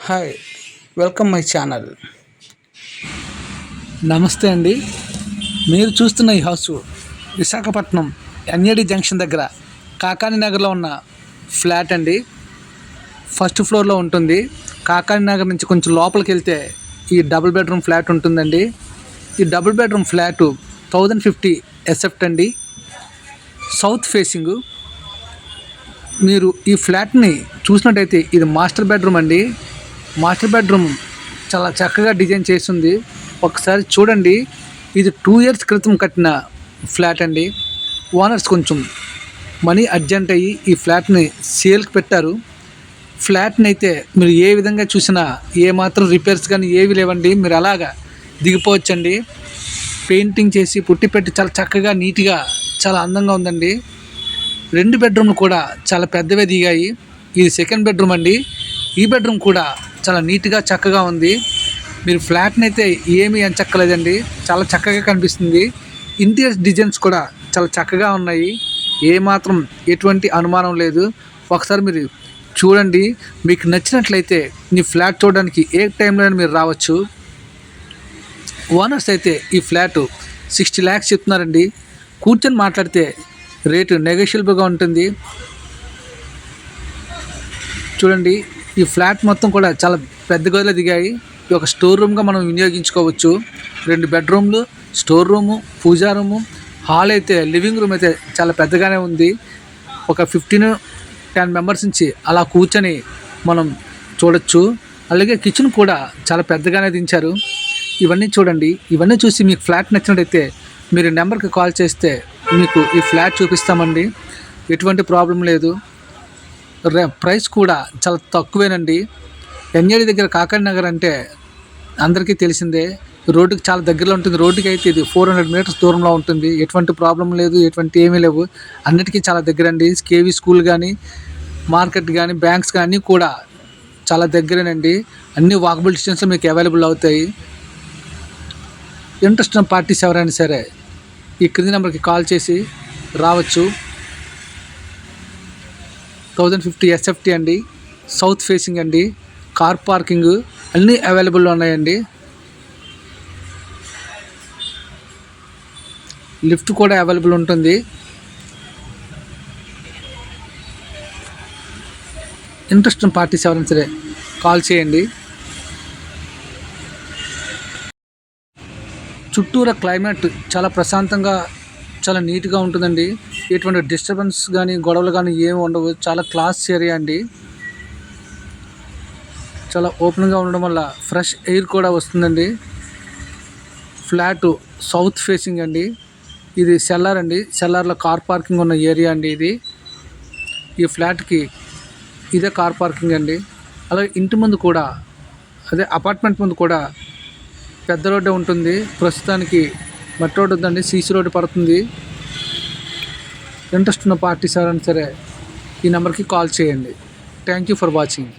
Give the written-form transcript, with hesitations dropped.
Hi, welcome my channel. నమస్తే అండి. మీరు చూస్తున్న ఈ హౌస్ విశాఖపట్నం ఎన్ఏడి జంక్షన్ దగ్గర కాకాని నగర్లో ఉన్న ఫ్లాట్ అండి. ఫస్ట్ ఫ్లోర్లో ఉంటుంది. కాకాని నగర్ నుంచి కొంచెం లోపలికి వెళ్తే ఈ డబుల్ బెడ్రూమ్ ఫ్లాట్ ఉంటుందండి. ఈ డబుల్ బెడ్రూమ్ ఫ్లాటు 1050 ఎస్ఎఫ్ట్ అండి. South facing. మీరు ఈ ఫ్లాట్ని చూసినట్టయితే ఇది మాస్టర్ బెడ్రూమ్ అండి. మాస్టర్ బెడ్రూమ్ చాలా చక్కగా డిజైన్ చేస్తుంది. ఒకసారి చూడండి. ఇది 2 years క్రితం కట్టిన ఫ్లాట్ అండి. ఓనర్స్ కొంచెం మనీ అర్జెంట్ అయ్యి ఈ ఫ్లాట్ని సేల్కి పెట్టారు. ఫ్లాట్ని అయితే మీరు ఏ విధంగా చూసినా ఏమాత్రం రిపేర్స్ కానీ ఏవి లేవండి. మీరు అలాగా దిగిపోవచ్చండి. పెయింటింగ్ చేసి పుట్టి పెట్టి చాలా చక్కగా నీట్గా చాలా అందంగా ఉందండి. 2 బెడ్రూమ్లు కూడా చాలా పెద్దవే దిగాయి. ఇది సెకండ్ బెడ్రూమ్ అండి. ఈ బెడ్రూమ్ కూడా చాలా నీట్గా చక్కగా ఉంది. మీరు ఫ్లాట్ని అయితే ఏమీ ఎంచక్కలేదండి. చాలా చక్కగా కనిపిస్తుంది. ఇంటీరియర్ డిజైన్స్ కూడా చాలా చక్కగా ఉన్నాయి. ఏమాత్రం ఎటువంటి అనుమానం లేదు. ఒకసారి మీరు చూడండి. మీకు నచ్చినట్లయితే మీ ఫ్లాట్ చూడడానికి ఏ టైంలో మీరు రావచ్చు. ఓనర్స్ అయితే ఈ ఫ్లాటు 60 lakhs చెప్తున్నారండి. కూర్చొని మాట్లాడితే రేటు నెగోషియబుల్గా ఉంటుంది. చూడండి, ఈ ఫ్లాట్ మొత్తం కూడా చాలా పెద్ద గదిలో దిగాయి. ఈ ఒక స్టోర్ రూమ్గా మనం వినియోగించుకోవచ్చు. 2 బెడ్రూమ్లు, స్టోర్ రూము, పూజా రూము, హాల్ అయితే లివింగ్ రూమ్ అయితే చాలా పెద్దగానే ఉంది. ఒక 15-10 మెంబర్స్ నుంచి అలా కూర్చొని మనం చూడొచ్చు. అలాగే కిచెన్ కూడా చాలా పెద్దగానే దించారు. ఇవన్నీ చూడండి. ఇవన్నీ చూసి మీకు ఫ్లాట్ నచ్చినట్టయితే మీరు నెంబర్కి కాల్ చేస్తే మీకు ఈ ఫ్లాట్ చూపిస్తామండి. ఎటువంటి ప్రాబ్లం లేదు. ప్రైస్ కూడా చాలా తక్కువేనండి. ఎన్ఏడి దగ్గర కాకాని నగర్ అంటే అందరికీ తెలిసిందే. రోడ్డుకి చాలా దగ్గరలో ఉంటుంది. రోడ్డుకి అయితే ఇది 400 meters దూరంలో ఉంటుంది. ఎటువంటి ప్రాబ్లం లేదు, ఎటువంటి ఏమీ లేవు. అన్నిటికీ చాలా దగ్గరండి. కేవీ స్కూల్ కానీ, మార్కెట్ కానీ, బ్యాంక్స్ కానీ కూడా చాలా దగ్గరేనండి. అన్ని వాకబుల్ డిస్టెన్స్లో మీకు అవైలబుల్ అవుతాయి. ఇంట్రెస్ట్ ఉన్న పార్టీస్ ఎవరైనా సరే ఈ క్రింది నెంబర్కి కాల్ చేసి రావచ్చు. 1050 ఎస్ఎఫ్టీ అండి. సౌత్ ఫేసింగ్ అండి. కార్ పార్కింగ్ అన్నీ అవైలబుల్లో ఉన్నాయండి. లిఫ్ట్ కూడా అవైలబుల్ ఉంటుంది. ఇంట్రెస్ట్ ఉన్న పార్టీస్ ఎవరైనా సరే కాల్ చేయండి. చుట్టూరా క్లైమేట్ చాలా ప్రశాంతంగా చాలా నీట్గా ఉంటుందండి. ఎటువంటి డిస్టర్బెన్స్ కానీ గొడవలు కానీ ఏమి ఉండవు. చాలా క్లాస్ ఏరియా అండి. చాలా ఓపెన్గా ఉండడం వల్ల ఫ్రెష్ ఎయిర్ కూడా వస్తుందండి. ఫ్లాటు సౌత్ ఫేసింగ్ అండి. ఇది సెల్లార్ అండి. సెల్లార్లో కార్ పార్కింగ్ ఉన్న ఏరియా అండి ఇది. ఈ ఫ్లాట్కి ఇదే కార్ పార్కింగ్ అండి. అలాగే ఇంటి ముందు కూడా అదే అపార్ట్మెంట్ ముందు కూడా పెద్ద రోడ్డే ఉంటుంది. ప్రస్తుతానికి మట్టి రోడ్డు ఉందండి. సీసీ రోడ్డు పడుతుంది. ఇంట్రెస్ట్ ఉన్న పార్టీస్ ఎవరైనా సరే ఈ నెంబర్కి కాల్ చేయండి. Thank you for watching.